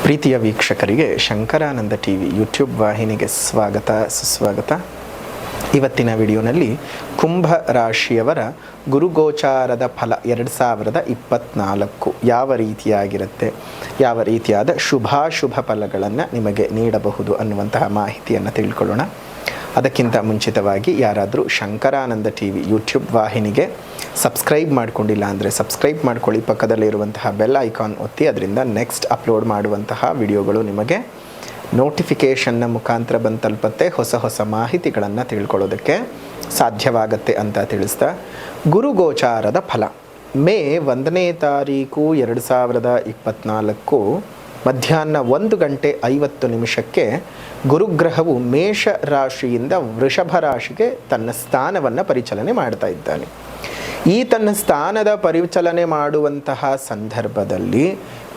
ಪ್ರೀತಿಯ ವೀಕ್ಷಕರಿಗೆ Shankaranand TV YouTube ವಾಹಿನಿಗೆ ಸ್ವಾಗತ ಸುಸ್ವಾಗತ. ಇವತ್ತಿನ ವಿಡಿಯೋನಲ್ಲಿ ಕುಂಭ ರಾಶಿಯವರ ಗುರುಗೋಚಾರದ ಫಲ 2024 ಯಾವ ರೀತಿಯಾಗಿರುತ್ತೆ, ಯಾವ ರೀತಿಯಾದ ಶುಭಾಶುಭ ಫಲಗಳನ್ನು ನಿಮಗೆ ನೀಡಬಹುದು ಅನ್ನುವಂತಹ ಮಾಹಿತಿಯನ್ನು ತಿಳ್ಕೊಳ್ಳೋಣ. ಅದಕ್ಕಿಂತ ಮುಂಚಿತವಾಗಿ ಯಾರಾದರೂ ಶಂಕರಾನಂದ ಟಿವಿ ಯೂಟ್ಯೂಬ್ ವಾಹಿನಿಗೆ ಸಬ್ಸ್ಕ್ರೈಬ್ ಮಾಡಿಕೊಂಡಿಲ್ಲ ಅಂದರೆ ಸಬ್ಸ್ಕ್ರೈಬ್ ಮಾಡ್ಕೊಳ್ಳಿ. ಪಕ್ಕದಲ್ಲಿರುವಂತಹ ಬೆಲ್ ಐಕಾನ್ ಒತ್ತಿ, ಅದರಿಂದ ನೆಕ್ಸ್ಟ್ ಅಪ್ಲೋಡ್ ಮಾಡುವಂತಹ ವಿಡಿಯೋಗಳು ನಿಮಗೆ ನೋಟಿಫಿಕೇಷನ್ನ ಮುಖಾಂತರ ಬಂದು ತಲುಪತ್ತೆ. ಹೊಸ ಹೊಸ ಮಾಹಿತಿಗಳನ್ನು ತಿಳ್ಕೊಳ್ಳೋದಕ್ಕೆ ಸಾಧ್ಯವಾಗತ್ತೆ ಅಂತ ತಿಳಿಸ್ತಾ, ಗುರುಗೋಚಾರದ ಫಲ ಮೇ 1ನೇ ತಾರೀಕು 2024 ಮಧ್ಯಾಹ್ನ 1:50 ಗುರುಗ್ರಹವು ಮೇಷ ರಾಶಿಯಿಂದ ವೃಷಭ ರಾಶಿಗೆ ತನ್ನ ಸ್ಥಾನವನ್ನು ಪರಿಚಲನೆ ಮಾಡ್ತಾ ಇದ್ದಾನೆ. ಈ ತನ್ನ ಸ್ಥಾನದ ಪರಿಚಲನೆ ಮಾಡುವಂತಹ ಸಂದರ್ಭದಲ್ಲಿ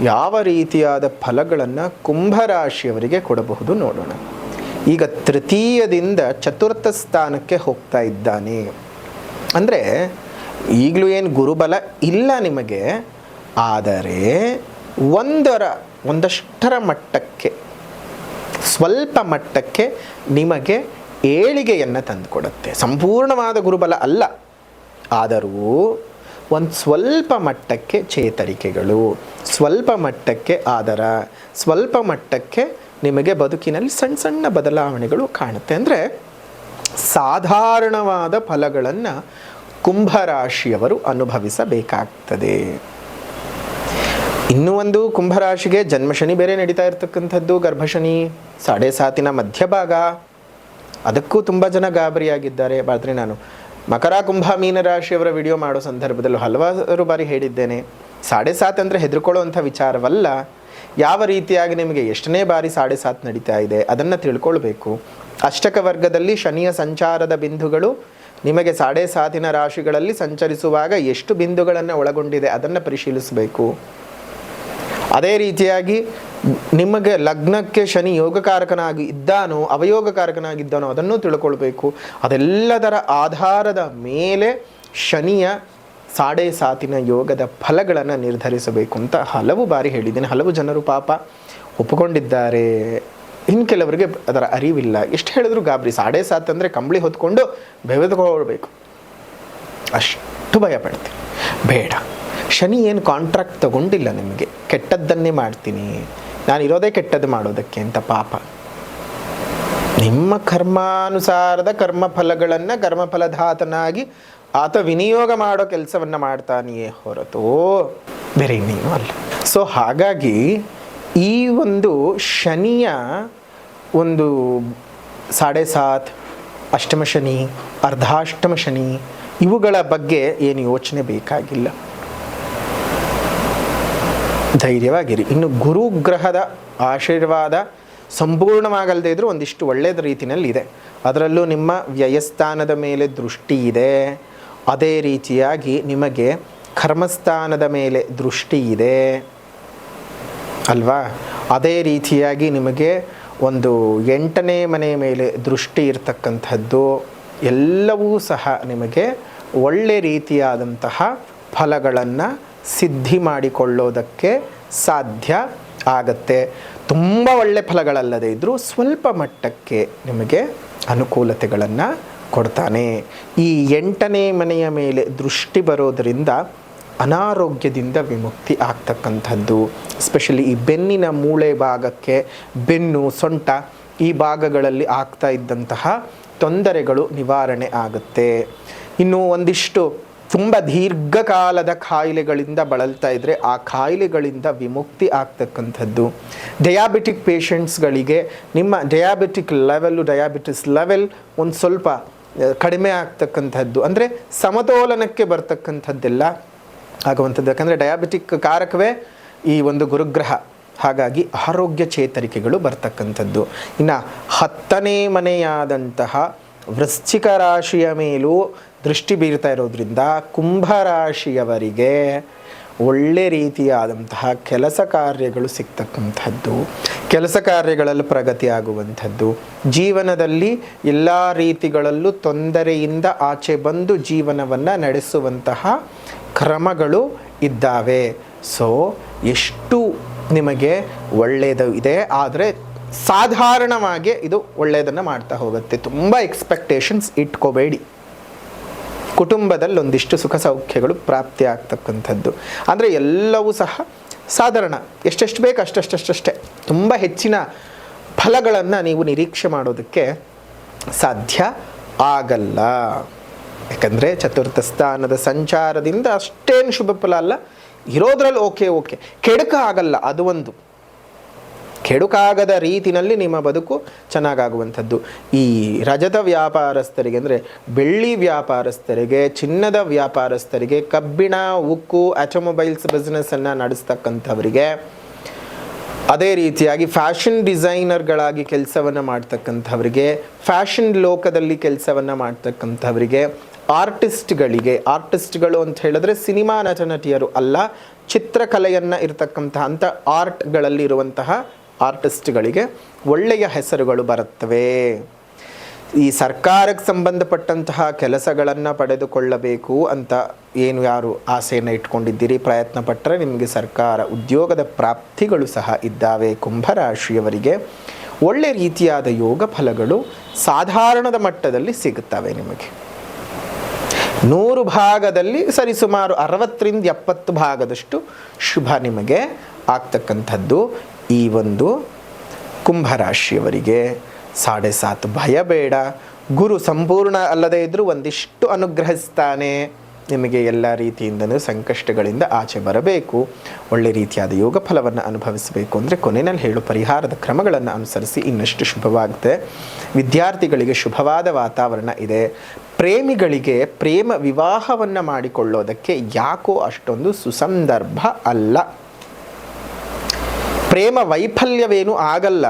ಯಾವ ರೀತಿಯಾದ ಫಲಗಳನ್ನು ಕುಂಭರಾಶಿಯವರಿಗೆ ಕೊಡಬಹುದು ನೋಡೋಣ. ಈಗ ತೃತೀಯದಿಂದ ಚತುರ್ಥ ಸ್ಥಾನಕ್ಕೆ ಹೋಗ್ತಾ ಇದ್ದಾನೆ. ಅಂದರೆ ಈಗಲೂ ಏನು ಗುರುಬಲ ಇಲ್ಲ ನಿಮಗೆ, ಆದರೆ ಒಂದಷ್ಟರ ಮಟ್ಟಕ್ಕೆ, ಸ್ವಲ್ಪ ಮಟ್ಟಕ್ಕೆ ನಿಮಗೆ ಏಳಿಗೆಯನ್ನು ತಂದುಕೊಡುತ್ತೆ. ಸಂಪೂರ್ಣವಾದ ಗುರುಬಲ ಅಲ್ಲ, ಆದರೂ ಒಂದು ಸ್ವಲ್ಪ ಮಟ್ಟಕ್ಕೆ ಚೇತರಿಕೆಗಳು, ಸ್ವಲ್ಪ ಮಟ್ಟಕ್ಕೆ ಆದರ, ಸ್ವಲ್ಪ ಮಟ್ಟಕ್ಕೆ ನಿಮಗೆ ಬದುಕಿನಲ್ಲಿ ಸಣ್ಣ ಸಣ್ಣ ಬದಲಾವಣೆಗಳು ಕಾಣುತ್ತೆ. ಅಂದರೆ ಸಾಧಾರಣವಾದ ಫಲಗಳನ್ನು ಕುಂಭರಾಶಿಯವರು ಅನುಭವಿಸಬೇಕಾಗ್ತದೆ. ಇನ್ನೂ ಒಂದು ಕುಂಭರಾಶಿಗೆ ಜನ್ಮಶನಿ ಬೇರೆ ನಡೀತಾ ಇರ್ತಕ್ಕಂಥದ್ದು, ಗರ್ಭಶನಿ 7.5 ಮಧ್ಯಭಾಗ. ಅದಕ್ಕೂ ತುಂಬ ಜನ ಗಾಬರಿಯಾಗಿದ್ದಾರೆ. ಆದರೆ ನಾನು ಮಕರ ಕುಂಭ ಮೀನರಾಶಿಯವರ ವಿಡಿಯೋ ಮಾಡೋ ಸಂದರ್ಭದಲ್ಲೂ ಹಲವಾರು ಬಾರಿ ಹೇಳಿದ್ದೇನೆ, 7.5 ಅಂದರೆ ಹೆದರ್ಕೊಳ್ಳುವಂಥ ವಿಚಾರವಲ್ಲ. ಯಾವ ರೀತಿಯಾಗಿ ನಿಮಗೆ ಎಷ್ಟನೇ ಬಾರಿ 7.5 ನಡೀತಾ ಇದೆ ಅದನ್ನು ತಿಳ್ಕೊಳ್ಬೇಕು. ಅಷ್ಟಕ ವರ್ಗದಲ್ಲಿ ಶನಿಯ ಸಂಚಾರದ ಬಿಂದುಗಳು ನಿಮಗೆ 7.5 ರಾಶಿಗಳಲ್ಲಿ ಸಂಚರಿಸುವಾಗ ಎಷ್ಟು ಬಿಂದುಗಳನ್ನು ಒಳಗೊಂಡಿದೆ ಅದನ್ನು ಪರಿಶೀಲಿಸಬೇಕು. ಅದೇ ರೀತಿಯಾಗಿ ನಿಮಗೆ ಲಗ್ನಕ್ಕೆ ಶನಿ ಯೋಗಕಾರಕನಾಗಿ ಇದ್ದಾನೋ ಅವಯೋಗಕಾರಕನಾಗಿದ್ದಾನೋ ಅದನ್ನು ತಿಳ್ಕೊಳ್ಬೇಕು. ಅದೆಲ್ಲದರ ಆಧಾರದ ಮೇಲೆ ಶನಿಯ 7.5 ಯೋಗದ ಫಲಗಳನ್ನು ನಿರ್ಧರಿಸಬೇಕು ಅಂತ ಹಲವು ಬಾರಿ ಹೇಳಿದ್ದೇನೆ. ಹಲವು ಜನರು ಪಾಪ ಒಪ್ಪಿಕೊಂಡಿದ್ದಾರೆ, ಇನ್ನು ಕೆಲವರಿಗೆ ಅದರ ಅರಿವಿಲ್ಲ. ಎಷ್ಟು ಹೇಳಿದ್ರು ಗಾಬರಿ. 7.5 ಅಂದರೆ ಕಂಬಳಿ ಹೊತ್ಕೊಂಡು ಬೆವೆದುಕೊಳ್ಬೇಕು, ಅಷ್ಟು ಭಯ ಪಡ್ತೀನಿ. ಬೇಡ, ಶನಿ ಏನು ಕಾಂಟ್ರಾಕ್ಟ್ ತಗೊಂಡಿಲ್ಲ ನಿಮಗೆ, ಕೆಟ್ಟದ್ದನ್ನೇ ಮಾಡ್ತೀನಿ, ನಾನು ಇರೋದೇ ಕೆಟ್ಟದ್ದು ಮಾಡೋದಕ್ಕೆ ಅಂತ. ಪಾಪ ನಿಮ್ಮ ಕರ್ಮಾನುಸಾರದ ಕರ್ಮಫಲಗಳನ್ನು ಕರ್ಮಫಲಧಾತನಾಗಿ ಆತ ವಿನಿಯೋಗ ಮಾಡೋ ಕೆಲಸವನ್ನು ಮಾಡ್ತಾನೆಯೇ ಹೊರತು ಬೇರೆ ಇನ್ನೇನು ಅಲ್ಲ. ಸೊ ಹಾಗಾಗಿ ಈ ಒಂದು ಶನಿಯ ಒಂದು 7.5 ಅಷ್ಟಮ ಶನಿ, ಅರ್ಧಾಷ್ಟಮ ಶನಿ ಇವುಗಳ ಬಗ್ಗೆ ಏನು ಯೋಚನೆ ಬೇಕಾಗಿಲ್ಲ, ಧೈರ್ಯವಾಗಿರಿ. ಇನ್ನು ಗುರುಗ್ರಹದ ಆಶೀರ್ವಾದ ಸಂಪೂರ್ಣವಾಗಲ್ಲದೆ ಇದ್ದರೂ ಒಂದಿಷ್ಟು ಒಳ್ಳೆಯದ ರೀತಿಯಲ್ಲಿ ಇದೆ. ಅದರಲ್ಲೂ ನಿಮ್ಮ ವ್ಯಯಸ್ಥಾನದ ಮೇಲೆ ದೃಷ್ಟಿ ಇದೆ, ಅದೇ ರೀತಿಯಾಗಿ ನಿಮಗೆ ಕರ್ಮಸ್ಥಾನದ ಮೇಲೆ ದೃಷ್ಟಿ ಇದೆ ಅಲ್ವಾ. ಅದೇ ರೀತಿಯಾಗಿ ನಿಮಗೆ ಒಂದು 8ನೇ ಮನೆ ಮೇಲೆ ದೃಷ್ಟಿ ಇರತಕ್ಕಂಥದ್ದು ಎಲ್ಲವೂ ಸಹ ನಿಮಗೆ ಒಳ್ಳೆ ರೀತಿಯಾದಂತಹ ಫಲಗಳನ್ನು ಸಿದ್ಧಿ ಮಾಡಿಕೊಳ್ಳೋದಕ್ಕೆ ಸಾಧ್ಯ ಆಗತ್ತೆ. ತುಂಬ ಒಳ್ಳೆ ಫಲಗಳಲ್ಲದೆ ಇದ್ದರೂ ಸ್ವಲ್ಪ ಮಟ್ಟಕ್ಕೆ ನಿಮಗೆ ಅನುಕೂಲತೆಗಳನ್ನು ಕೊಡ್ತಾನೆ. ಈ 8ನೇ ಮನೆಯ ಮೇಲೆ ದೃಷ್ಟಿ ಬರೋದರಿಂದ ಅನಾರೋಗ್ಯದಿಂದ ವಿಮುಕ್ತಿ ಆಗ್ತಕ್ಕಂಥದ್ದು. ಎಸ್ಪೆಷಲಿ ಈ ಬೆನ್ನಿನ ಮೂಳೆ ಭಾಗಕ್ಕೆ, ಬೆನ್ನು, ಸೊಂಟ ಈ ಭಾಗಗಳಲ್ಲಿ ಆಗ್ತಾ ಇದ್ದಂತಹ ತೊಂದರೆಗಳು ನಿವಾರಣೆ ಆಗುತ್ತೆ. ಇನ್ನು ಒಂದಿಷ್ಟು ತುಂಬ ದೀರ್ಘಕಾಲದ ಕಾಯಿಲೆಗಳಿಂದ ಬಳಲ್ತಾ ಇದ್ದರೆ ಆ ಕಾಯಿಲೆಗಳಿಂದ ವಿಮುಕ್ತಿ ಆಗ್ತಕ್ಕಂಥದ್ದು. ಡಯಾಬಿಟಿಕ್ ಪೇಷಂಟ್ಸ್ಗಳಿಗೆ ನಿಮ್ಮ ಡಯಾಬಿಟಿಸ್ ಲೆವೆಲ್ ಒಂದು ಸ್ವಲ್ಪ ಕಡಿಮೆ ಆಗ್ತಕ್ಕಂಥದ್ದು, ಅಂದರೆ ಸಮತೋಲನಕ್ಕೆ ಬರ್ತಕ್ಕಂಥದ್ದೆಲ್ಲ ಆಗುವಂಥದ್ದು. ಯಾಕಂದರೆ ಡಯಾಬಿಟಿಕ್ ಕಾರಕವೇ ಈ ಒಂದು ಗುರುಗ್ರಹ. ಹಾಗಾಗಿ ಆರೋಗ್ಯ ಚೇತರಿಕೆಗಳು ಬರ್ತಕ್ಕಂಥದ್ದು. ಇನ್ನು 10ನೇ ಮನೆಯಾದಂತಹ ವೃಶ್ಚಿಕ ರಾಶಿಯ ಮೇಲೂ ದೃಷ್ಟಿ ಬೀರ್ತಾ ಇರೋದ್ರಿಂದ ಕುಂಭರಾಶಿಯವರಿಗೆ ಒಳ್ಳೆ ರೀತಿಯಾದಂತಹ ಕೆಲಸ ಕಾರ್ಯಗಳು ಸಿಗ್ತಕ್ಕಂಥದ್ದು, ಕೆಲಸ ಕಾರ್ಯಗಳಲ್ಲಿ ಪ್ರಗತಿ ಆಗುವಂಥದ್ದು, ಜೀವನದಲ್ಲಿ ಎಲ್ಲ ರೀತಿಗಳಲ್ಲೂ ತೊಂದರೆಯಿಂದ ಆಚೆ ಬಂದು ಜೀವನವನ್ನು ನಡೆಸುವಂತಹ ಕ್ರಮಗಳು ಇದ್ದಾವೆ. ಸೊ ಎಷ್ಟು ನಿಮಗೆ ಒಳ್ಳೆಯದು ಇದೆ, ಆದರೆ ಸಾಧಾರಣವಾಗಿ ಇದು ಒಳ್ಳೆಯದನ್ನು ಮಾಡ್ತಾ ಹೋಗುತ್ತೆ. ತುಂಬ ಎಕ್ಸ್ಪೆಕ್ಟೇಷನ್ಸ್ ಇಟ್ಕೋಬೇಡಿ. ಕುಟುಂಬದಲ್ಲಿ ಒಂದಿಷ್ಟು ಸುಖ ಸೌಖ್ಯಗಳು ಪ್ರಾಪ್ತಿ ಆಗ್ತಕ್ಕಂಥದ್ದು. ಅಂದರೆ ಎಲ್ಲವೂ ಸಹ ಸಾಧಾರಣ, ಎಷ್ಟೆಷ್ಟು ಬೇಕು ಅಷ್ಟೇ. ತುಂಬ ಹೆಚ್ಚಿನ ಫಲಗಳನ್ನು ನೀವು ನಿರೀಕ್ಷೆ ಮಾಡೋದಕ್ಕೆ ಸಾಧ್ಯ ಆಗಲ್ಲ. ಯಾಕಂದರೆ ಚತುರ್ಥ ಸ್ಥಾನದ ಸಂಚಾರದಿಂದ ಅಷ್ಟೇನು ಶುಭ ಫಲ ಅಲ್ಲ, ಇರೋದ್ರಲ್ಲಿ ಓಕೆ ಕೆಡುಕ ಆಗಲ್ಲ. ಅದು ಒಂದು ಕೆಡುಕಾಗದ ರೀತಿಯಲ್ಲಿ ನಿಮ್ಮ ಬದುಕು ಚೆನ್ನಾಗಾಗುವಂಥದ್ದು. ಈ ರಜತ ವ್ಯಾಪಾರಸ್ಥರಿಗೆ ಅಂದರೆ ಬೆಳ್ಳಿ ವ್ಯಾಪಾರಸ್ಥರಿಗೆ, ಚಿನ್ನದ ವ್ಯಾಪಾರಸ್ಥರಿಗೆ, ಕಬ್ಬಿಣ, ಉಕ್ಕು, ಆಟೋಮೊಬೈಲ್ಸ್ ಬಿಸ್ನೆಸ್ಸನ್ನು ನಡೆಸ್ತಕ್ಕಂಥವರಿಗೆ, ಅದೇ ರೀತಿಯಾಗಿ ಫ್ಯಾಷನ್ ಡಿಸೈನರ್ಗಳಾಗಿ ಕೆಲಸವನ್ನು ಮಾಡ್ತಕ್ಕಂಥವರಿಗೆ, ಫ್ಯಾಷನ್ ಲೋಕದಲ್ಲಿ ಕೆಲಸವನ್ನು ಮಾಡ್ತಕ್ಕಂಥವರಿಗೆ, ಆರ್ಟಿಸ್ಟ್ಗಳು ಅಂತ ಹೇಳಿದ್ರೆ ಸಿನಿಮಾ ನಟಿಯರು ಅಲ್ಲ, ಚಿತ್ರಕಲೆಯನ್ನು ಇರತಕ್ಕಂತಹ ಅಂಥ ಆರ್ಟ್ಗಳಲ್ಲಿ ಇರುವಂತಹ ಆರ್ಟಿಸ್ಟ್ಗಳಿಗೆ ಒಳ್ಳೆಯ ಹೆಸರುಗಳು ಬರುತ್ತವೆ. ಈ ಸರ್ಕಾರಕ್ಕೆ ಸಂಬಂಧಪಟ್ಟಂತಹ ಕೆಲಸಗಳನ್ನು ಪಡೆದುಕೊಳ್ಳಬೇಕು ಅಂತ ಯಾರು ಆಸೆಯನ್ನು ಇಟ್ಕೊಂಡಿದ್ದೀರಿ, ಪ್ರಯತ್ನ ಪಟ್ಟರೆ ನಿಮಗೆ ಸರ್ಕಾರ ಉದ್ಯೋಗದ ಪ್ರಾಪ್ತಿಗಳು ಸಹ ಇದ್ದಾವೆ. ಕುಂಭರಾಶಿಯವರಿಗೆ ಒಳ್ಳೆ ರೀತಿಯಾದ ಯೋಗ ಫಲಗಳು ಸಾಧಾರಣದ ಮಟ್ಟದಲ್ಲಿ ಸಿಗುತ್ತವೆ. ನಿಮಗೆ 100 ಭಾಗದಲ್ಲಿ ಸರಿಸುಮಾರು 60ರಿಂದ 70 ಭಾಗದಷ್ಟು ಶುಭ ನಿಮಗೆ ಆಗ್ತಕ್ಕಂಥದ್ದು ಈ ಒಂದು ಕುಂಭರಾಶಿಯವರಿಗೆ. 7.5 ಭಯ ಬೇಡ. ಗುರು ಸಂಪೂರ್ಣ ಅಲ್ಲದೇ ಇದ್ದರೂ ಒಂದಿಷ್ಟು ಅನುಗ್ರಹಿಸ್ತಾನೆ. ನಿಮಗೆ ಎಲ್ಲ ರೀತಿಯಿಂದಲೂ ಸಂಕಷ್ಟಗಳಿಂದ ಆಚೆ ಬರಬೇಕು, ಒಳ್ಳೆ ರೀತಿಯಾದ ಯೋಗ ಫಲವನ್ನು ಅನುಭವಿಸಬೇಕು ಅಂದರೆ ಕೊನೆಯಲ್ಲಿ ಹೇಳು ಪರಿಹಾರದ ಕ್ರಮಗಳನ್ನು ಅನುಸರಿಸಿ ಇನ್ನಷ್ಟು ಶುಭವಾಗುತ್ತೆ. ವಿದ್ಯಾರ್ಥಿಗಳಿಗೆ ಶುಭವಾದ ವಾತಾವರಣ ಇದೆ. ಪ್ರೇಮಿಗಳಿಗೆ ಪ್ರೇಮ ವಿವಾಹವನ್ನು ಮಾಡಿಕೊಳ್ಳೋದಕ್ಕೆ ಯಾಕೋ ಅಷ್ಟೊಂದು ಸುಸಂದರ್ಭ ಅಲ್ಲ. ಪ್ರೇಮ ವೈಫಲ್ಯವೇನೂ ಆಗಲ್ಲ,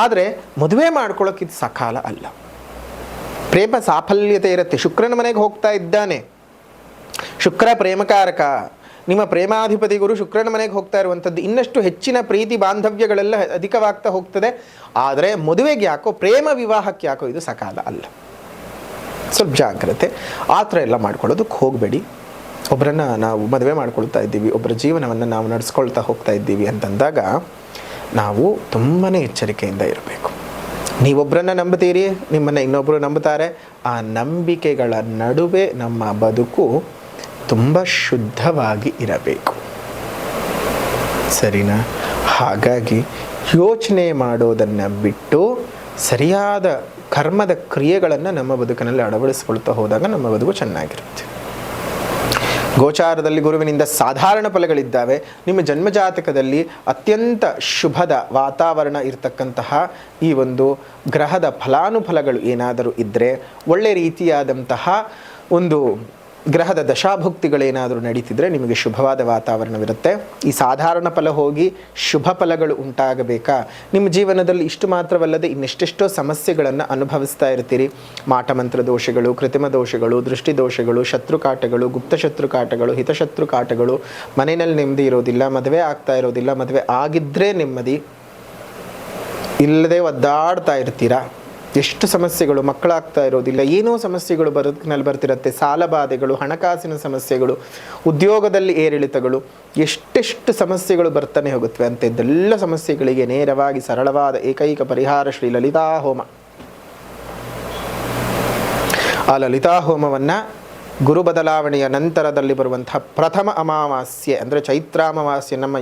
ಆದರೆ ಮದುವೆ ಮಾಡ್ಕೊಳ್ಳೋಕೆ ಇದು ಸಕಾಲ ಅಲ್ಲ. ಪ್ರೇಮ ಸಾಫಲ್ಯತೆ ಇರುತ್ತೆ. ಶುಕ್ರನ ಮನೆಗೆ ಹೋಗ್ತಾ ಇದ್ದಾನೆ. ಶುಕ್ರ ಪ್ರೇಮಕಾರಕ. ನಿಮ್ಮ ಪ್ರೇಮಾಧಿಪತಿ ಗುರು ಶುಕ್ರನ ಮನೆಗೆ ಹೋಗ್ತಾ ಇರುವಂಥದ್ದು ಇನ್ನಷ್ಟು ಹೆಚ್ಚಿನ ಪ್ರೀತಿ ಬಾಂಧವ್ಯಗಳೆಲ್ಲ ಅಧಿಕವಾಗ್ತಾ ಹೋಗ್ತದೆ. ಆದರೆ ಮದುವೆಗೆ ಯಾಕೋ, ಪ್ರೇಮ ವಿವಾಹಕ್ಕೆ ಯಾಕೋ ಇದು ಸಕಾಲ ಅಲ್ಲ. ಸ್ವಲ್ಪ ಜಾಗ್ರತೆ. ಆ ಥರ ಎಲ್ಲ ಮಾಡ್ಕೊಳ್ಳೋದಕ್ಕೆ ಹೋಗಬೇಡಿ. ಒಬ್ಬರನ್ನು ನಾವು ಮದುವೆ ಮಾಡ್ಕೊಳ್ತಾ ಇದ್ದೀವಿ, ಒಬ್ಬರ ಜೀವನವನ್ನು ನಾವು ನಡೆಸ್ಕೊಳ್ತಾ ಹೋಗ್ತಾ ಇದ್ದೀವಿ ಅಂತಂದಾಗ ನಾವು ತುಂಬಾ ಎಚ್ಚರಿಕೆಯಿಂದ ಇರಬೇಕು. ನೀವೊಬ್ಬರನ್ನು ನಂಬುತ್ತೀರಿ, ನಿಮ್ಮನ್ನು ಇನ್ನೊಬ್ಬರು ನಂಬುತ್ತಾರೆ. ಆ ನಂಬಿಕೆಗಳ ನಡುವೆ ನಮ್ಮ ಬದುಕು ತುಂಬ ಶುದ್ಧವಾಗಿ ಇರಬೇಕು. ಸರಿನಾ? ಹಾಗಾಗಿ ಯೋಚನೆ ಮಾಡೋದನ್ನು ಬಿಟ್ಟು ಸರಿಯಾದ ಕರ್ಮದ ಕ್ರಿಯೆಗಳನ್ನು ನಮ್ಮ ಬದುಕಿನಲ್ಲಿ ಅಳವಡಿಸ್ಕೊಳ್ತಾ ಹೋದಾಗ ನಮ್ಮ ಬದುಕು ಚೆನ್ನಾಗಿರುತ್ತೆ. ಗೋಚಾರದಲ್ಲಿ ಗುರುವಿನಿಂದ ಸಾಧಾರಣ ಫಲಗಳಿದ್ದಾವೆ. ನಿಮ್ಮ ಜನ್ಮಜಾತಕದಲ್ಲಿ ಅತ್ಯಂತ ಶುಭದ ವಾತಾವರಣ ಇರತಕ್ಕಂತಹ ಈ ಒಂದು ಗ್ರಹದ ಫಲಾನುಫಲಗಳು ಏನಾದರೂ ಇದ್ದರೆ, ಒಳ್ಳೆ ರೀತಿಯಾದಂತಹ ಒಂದು ಗ್ರಹದ ದಶಾಭುಕ್ತಿಗಳೇನಾದರೂ ನಡೀತಿದ್ರೆ ನಿಮಗೆ ಶುಭವಾದ ವಾತಾವರಣವಿರುತ್ತೆ. ಈ ಸಾಧಾರಣ ಫಲ ಹೋಗಿ ಶುಭ ಫಲಗಳು ಉಂಟಾಗಬೇಕಾ? ನಿಮ್ಮ ಜೀವನದಲ್ಲಿ ಇಷ್ಟು ಮಾತ್ರವಲ್ಲದೆ ಇನ್ನೆಷ್ಟೆಷ್ಟೋ ಸಮಸ್ಯೆಗಳನ್ನು ಅನುಭವಿಸ್ತಾ ಇರ್ತೀರಿ. ಮಾಟಮಂತ್ರ ದೋಷಗಳು, ಕೃತ್ರಿಮ ದೋಷಗಳು, ದೃಷ್ಟಿ ದೋಷಗಳು, ಶತ್ರುಕಾಟಗಳು, ಗುಪ್ತಶತ್ರು ಕಾಟಗಳು, ಹಿತಶತ್ರು ಕಾಟಗಳು, ಮನೆಯಲ್ಲಿ ನೆಮ್ಮದಿ ಇರೋದಿಲ್ಲ, ಮದುವೆ ಆಗ್ತಾ ಇರೋದಿಲ್ಲ, ಮದುವೆ ಆಗಿದ್ದರೆ ನೆಮ್ಮದಿ ಇಲ್ಲದೆ ಒದ್ದಾಡ್ತಾ ಇರ್ತೀರಾ. ಎಷ್ಟು ಸಮಸ್ಯೆಗಳು, ಮಕ್ಕಳಾಗ್ತಾ ಇರೋದಿಲ್ಲ, ಏನೋ ಸಮಸ್ಯೆಗಳು ಬದುಕಿನಲ್ಲಿ ಬರ್ತಿರುತ್ತೆ. ಸಾಲಬಾಧೆಗಳು, ಹಣಕಾಸಿನ ಸಮಸ್ಯೆಗಳು, ಉದ್ಯೋಗದಲ್ಲಿ ಏರಿಳಿತಗಳು, ಎಷ್ಟೆಷ್ಟು ಸಮಸ್ಯೆಗಳು ಬರ್ತಾನೆ ಹೋಗುತ್ತವೆ. ಅಂಥದ್ದೆಲ್ಲ ಸಮಸ್ಯೆಗಳಿಗೆ ನೇರವಾಗಿ ಸರಳವಾದ ಏಕೈಕ ಪರಿಹಾರ ಶ್ರೀ ಲಲಿತಾ ಹೋಮ. ಆ ಲಲಿತಾ ಹೋಮವನ್ನು ಗುರು ಬದಲಾವಣೆಯ ನಂತರದಲ್ಲಿ ಬರುವಂತಹ ಪ್ರಥಮ ಅಮಾವಾಸ್ಯೆ ಅಂದರೆ ಚೈತ್ರಾಮಾವಾಸ್ಯೆ, ನಮ್ಮ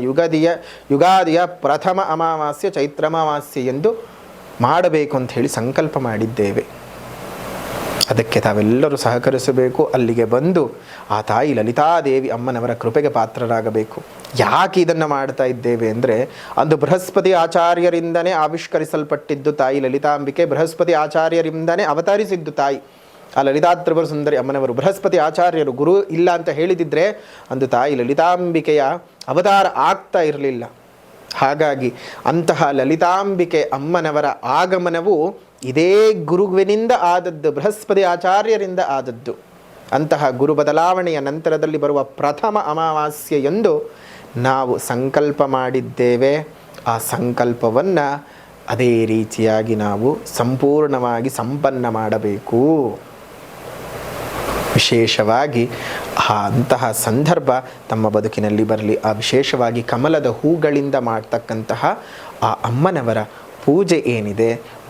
ಯುಗಾದಿಯ ಪ್ರಥಮ ಅಮಾವಾಸ್ಯೆ ಚೈತ್ರಾಮಾವಾಸ್ಯೆ ಎಂದು ಮಾಡಬೇಕು ಅಂತ ಹೇಳಿ ಸಂಕಲ್ಪ ಮಾಡಿದ್ದೇವೆ. ಅದಕ್ಕೆ ತಾವೆಲ್ಲರೂ ಸಹಕರಿಸಬೇಕು. ಅಲ್ಲಿಗೆ ಬಂದು ಆ ತಾಯಿ ಲಲಿತಾದೇವಿ ಅಮ್ಮನವರ ಕೃಪೆಗೆ ಪಾತ್ರರಾಗಬೇಕು. ಯಾಕೆ ಇದನ್ನು ಮಾಡ್ತಾ ಇದ್ದೇವೆ ಅಂದರೆ, ಅಂದು ಬೃಹಸ್ಪತಿ ಆಚಾರ್ಯರಿಂದನೇ ಆವಿಷ್ಕರಿಸಲ್ಪಟ್ಟಿದ್ದು ತಾಯಿ ಲಲಿತಾಂಬಿಕೆ, ಬೃಹಸ್ಪತಿ ಆಚಾರ್ಯರಿಂದನೇ ಅವತರಿಸಿದ್ದು ತಾಯಿ ಆ ಲಲಿತಾ ತ್ರಿಪುರ ಸುಂದರಿ ಅಮ್ಮನವರು. ಬೃಹಸ್ಪತಿ ಆಚಾರ್ಯರು ಗುರು ಇಲ್ಲ ಅಂತ ಹೇಳಿದಿದ್ರೆ ಅಂದು ತಾಯಿ ಲಲಿತಾಂಬಿಕೆಯ ಅವತಾರ ಆಗ್ತಾ ಇರಲಿಲ್ಲ. ಹಾಗಾಗಿ ಅಂತಹ ಲಲಿತಾಂಬಿಕೆ ಅಮ್ಮನವರ ಆಗಮನವು ಇದೇ ಗುರುವಿನಿಂದ ಆದದ್ದು, ಬೃಹಸ್ಪತಿ ಆಚಾರ್ಯರಿಂದ ಆದದ್ದು. ಅಂತಹ ಗುರು ಬದಲಾವಣೆಯ ನಂತರದಲ್ಲಿ ಬರುವ ಪ್ರಥಮ ಅಮಾವಾಸ್ಯೆ ಎಂದು ನಾವು ಸಂಕಲ್ಪ ಮಾಡಿದ್ದೇವೆ. ಆ ಸಂಕಲ್ಪವನ್ನು ಅದೇ ರೀತಿಯಾಗಿ ನಾವು ಸಂಪೂರ್ಣವಾಗಿ ಸಂಪನ್ನ ಮಾಡಬೇಕು. ವಿಶೇಷವಾಗಿ ಅಂತಹ ಸಂದರ್ಭ ತಮ್ಮ ಬದುಕಿನಲ್ಲಿ ಬರಲಿ. ಆ ವಿಶೇಷವಾಗಿ ಕಮಲದ ಹೂಗಳಿಂದ ಮಾಡ್ತಕ್ಕಂತಹ ಆ ಅಮ್ಮನವರ ಪೂಜೆ ಏನಿದೆ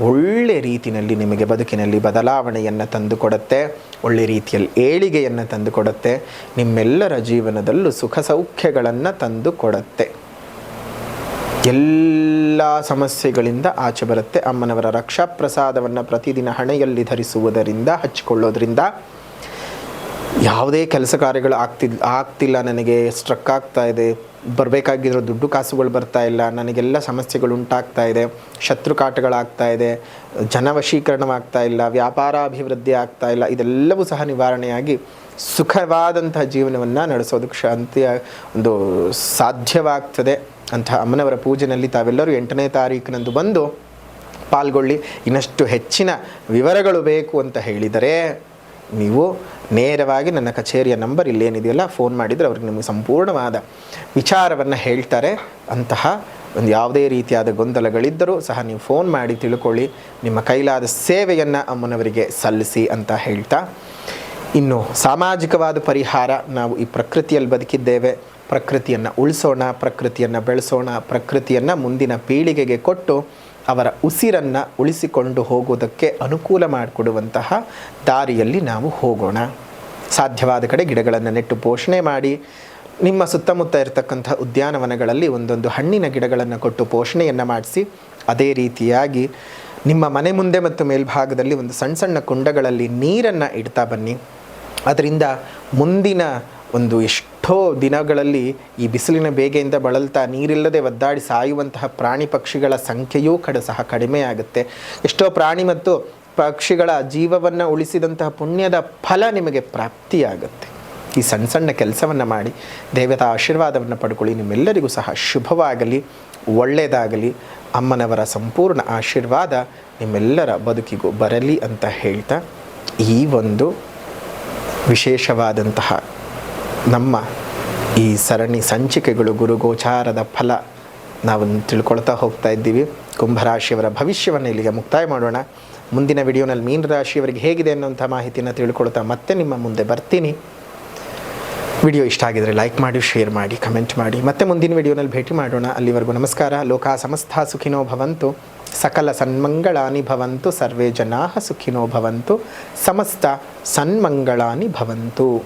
ಒಳ್ಳೆ ರೀತಿಯಲ್ಲಿ ನಿಮಗೆ ಬದುಕಿನಲ್ಲಿ ಬದಲಾವಣೆಯನ್ನು ತಂದುಕೊಡುತ್ತೆ, ಒಳ್ಳೆ ರೀತಿಯಲ್ಲಿ ಏಳಿಗೆಯನ್ನು ತಂದುಕೊಡುತ್ತೆ, ನಿಮ್ಮೆಲ್ಲರ ಜೀವನದಲ್ಲೂ ಸುಖ ಸೌಖ್ಯಗಳನ್ನು ತಂದುಕೊಡುತ್ತೆ, ಎಲ್ಲ ಸಮಸ್ಯೆಗಳಿಂದ ಆಚೆ ಬರುತ್ತೆ. ಅಮ್ಮನವರ ರಕ್ಷಾ ಪ್ರಸಾದವನ್ನು ಪ್ರತಿದಿನ ಹಣೆಯಲ್ಲಿ ಧರಿಸುವುದರಿಂದ, ಹಚ್ಚಿಕೊಳ್ಳೋದ್ರಿಂದ ಯಾವುದೇ ಕೆಲಸ ಕಾರ್ಯಗಳು ಆಗ್ತಿಲ್ಲ, ನನಗೆ ಸ್ಟ್ರಕ್ ಆಗ್ತಾ ಇದೆ, ಬರಬೇಕಾಗಿರೋ ದುಡ್ಡು ಕಾಸುಗಳು ಬರ್ತಾ ಇಲ್ಲ, ನನಗೆಲ್ಲ ಸಮಸ್ಯೆಗಳು ಉಂಟಾಗ್ತಾ ಇದೆ, ಶತ್ರುಕಾಟಗಳಾಗ್ತಾ ಇದೆ, ಜನವಶೀಕರಣವಾಗ್ತಾ ಇಲ್ಲ, ವ್ಯಾಪಾರ ಅಭಿವೃದ್ಧಿ ಆಗ್ತಾ ಇಲ್ಲ, ಇದೆಲ್ಲವೂ ಸಹ ನಿವಾರಣೆಯಾಗಿ ಸುಖವಾದಂತಹ ಜೀವನವನ್ನು ನಡೆಸೋದಕ್ಕೆ ಶಾಂತಿಯ ಒಂದು ಸಾಧ್ಯವಾಗ್ತದೆ. ಅಂತಹ ಅಮ್ಮನವರ ಪೂಜೆಯಲ್ಲಿ ತಾವೆಲ್ಲರೂ 8ನೇ ತಾರೀಕಿನಂದು ಬಂದು ಪಾಲ್ಗೊಳ್ಳಿ. ಇನ್ನಷ್ಟು ಹೆಚ್ಚಿನ ವಿವರಗಳು ಬೇಕು ಅಂತ ಹೇಳಿದರೆ ನೀವು ನೇರವಾಗಿ ನನ್ನ ಕಚೇರಿಯ ನಂಬರ್ ಇಲ್ಲೇನಿದೆಯಲ್ಲ ಫೋನ್ ಮಾಡಿದರೆ ಅವ್ರಿಗೆ ನಿಮಗೆ ಸಂಪೂರ್ಣವಾದ ವಿಚಾರವನ್ನು ಹೇಳ್ತಾರೆ. ಅಂತಹ ಒಂದು ಯಾವುದೇ ರೀತಿಯಾದ ಗೊಂದಲಗಳಿದ್ದರೂ ಸಹ ನೀವು ಫೋನ್ ಮಾಡಿ ತಿಳ್ಕೊಳ್ಳಿ. ನಿಮ್ಮ ಕೈಲಾದ ಸೇವೆಯನ್ನು ಅಮ್ಮನವರಿಗೆ ಸಲ್ಲಿಸಿ ಅಂತ ಹೇಳ್ತಾ, ಇನ್ನು ಸಾಮಾಜಿಕವಾದ ಪರಿಹಾರ, ನಾವು ಈ ಪ್ರಕೃತಿಯಲ್ಲಿ ಬದುಕಿದ್ದೇವೆ, ಪ್ರಕೃತಿಯನ್ನು ಉಳಿಸೋಣ, ಪ್ರಕೃತಿಯನ್ನು ಬೆಳೆಸೋಣ, ಪ್ರಕೃತಿಯನ್ನು ಮುಂದಿನ ಪೀಳಿಗೆಗೆ ಕೊಟ್ಟು ಅವರ ಉಸಿರನ್ನು ಉಳಿಸಿಕೊಂಡು ಹೋಗೋದಕ್ಕೆ ಅನುಕೂಲ ಮಾಡಿಕೊಡುವಂತಹ ದಾರಿಯಲ್ಲಿ ನಾವು ಹೋಗೋಣ. ಸಾಧ್ಯವಾದ ಕಡೆ ಗಿಡಗಳನ್ನು ನೆಟ್ಟು ಪೋಷಣೆ ಮಾಡಿ, ನಿಮ್ಮ ಸುತ್ತಮುತ್ತ ಇರತಕ್ಕಂಥ ಉದ್ಯಾನವನಗಳಲ್ಲಿ ಒಂದೊಂದು ಹಣ್ಣಿನ ಗಿಡಗಳನ್ನು ಕೊಟ್ಟು ಪೋಷಣೆಯನ್ನು ಮಾಡಿಸಿ, ಅದೇ ರೀತಿಯಾಗಿ ನಿಮ್ಮ ಮನೆ ಮುಂದೆ ಮತ್ತು ಮೇಲ್ಭಾಗದಲ್ಲಿ ಒಂದು ಸಣ್ಣ ಸಣ್ಣ ಕುಂಡಗಳಲ್ಲಿ ನೀರನ್ನು ಇಡ್ತಾ ಬನ್ನಿ. ಅದರಿಂದ ಮುಂದಿನ ಒಂದು ಎಷ್ಟೋ ದಿನಗಳಲ್ಲಿ ಈ ಬಿಸಿಲಿನ ಬೇಗೆಯಿಂದ ಬಳಲ್ತಾ ನೀರಿಲ್ಲದೆ ಒದ್ದಾಡಿ ಸಾಯುವಂತಹ ಪ್ರಾಣಿ ಪಕ್ಷಿಗಳ ಸಂಖ್ಯೆಯೂ ಸಹ ಕಡಿಮೆಯಾಗುತ್ತೆ. ಎಷ್ಟೋ ಪ್ರಾಣಿ ಮತ್ತು ಪಕ್ಷಿಗಳ ಜೀವವನ್ನು ಉಳಿಸಿದಂತಹ ಪುಣ್ಯದ ಫಲ ನಿಮಗೆ ಪ್ರಾಪ್ತಿಯಾಗುತ್ತೆ. ಈ ಸಣ್ಣ ಸಣ್ಣ ಕೆಲಸವನ್ನು ಮಾಡಿ ದೇವತಾ ಆಶೀರ್ವಾದವನ್ನು ಪಡ್ಕೊಳ್ಳಿ. ನಿಮ್ಮೆಲ್ಲರಿಗೂ ಸಹ ಶುಭವಾಗಲಿ, ಒಳ್ಳೆಯದಾಗಲಿ. ಅಮ್ಮನವರ ಸಂಪೂರ್ಣ ಆಶೀರ್ವಾದ ನಿಮ್ಮೆಲ್ಲರ ಬದುಕಿಗೂ ಬರಲಿ ಅಂತ ಹೇಳ್ತಾ, ಈ ಒಂದು ವಿಶೇಷವಾದಂತಹ ನಮ್ಮ ಈ ಸರಣಿ ಸಂಚಿಕೆಗಳು ಗುರುಗೋಚಾರದ ಫಲ ನಾವು ತಿಳ್ಕೊಳ್ತಾ ಹೋಗ್ತಾ ಇದ್ದೀವಿ. ಕುಂಭರಾಶಿಯವರ ಭವಿಷ್ಯವನ್ನು ಇಲ್ಲಿಗೆ ಮುಕ್ತಾಯ ಮಾಡೋಣ. ಮುಂದಿನ ವಿಡಿಯೋನಲ್ಲಿ ಮೀನರಾಶಿಯವರಿಗೆ ಹೇಗಿದೆ ಅನ್ನೋಂಥ ಮಾಹಿತಿಯನ್ನು ತಿಳ್ಕೊಳ್ತಾ ಮತ್ತೆ ನಿಮ್ಮ ಮುಂದೆ ಬರ್ತೀನಿ. ವಿಡಿಯೋ ಇಷ್ಟ ಆಗಿದರೆ ಲೈಕ್ ಮಾಡಿ, ಶೇರ್ ಮಾಡಿ, ಕಮೆಂಟ್ ಮಾಡಿ. ಮತ್ತೆ ಮುಂದಿನ ವಿಡಿಯೋನಲ್ಲಿ ಭೇಟಿ ಮಾಡೋಣ. ಅಲ್ಲಿವರೆಗೂ ನಮಸ್ಕಾರ. ಲೋಕ ಸಮಸ್ತ ಸುಖಿನೋ ಭವಂತು, ಸಕಲ ಸನ್ಮಂಗಳಾನಿ ಭವಂತು, ಸರ್ವೇ ಜನಾಃ ಸುಖಿನೋ ಭವಂತು, ಸಮಸ್ತ ಸನ್ಮಂಗಳಾನಿ ಭವಂತು.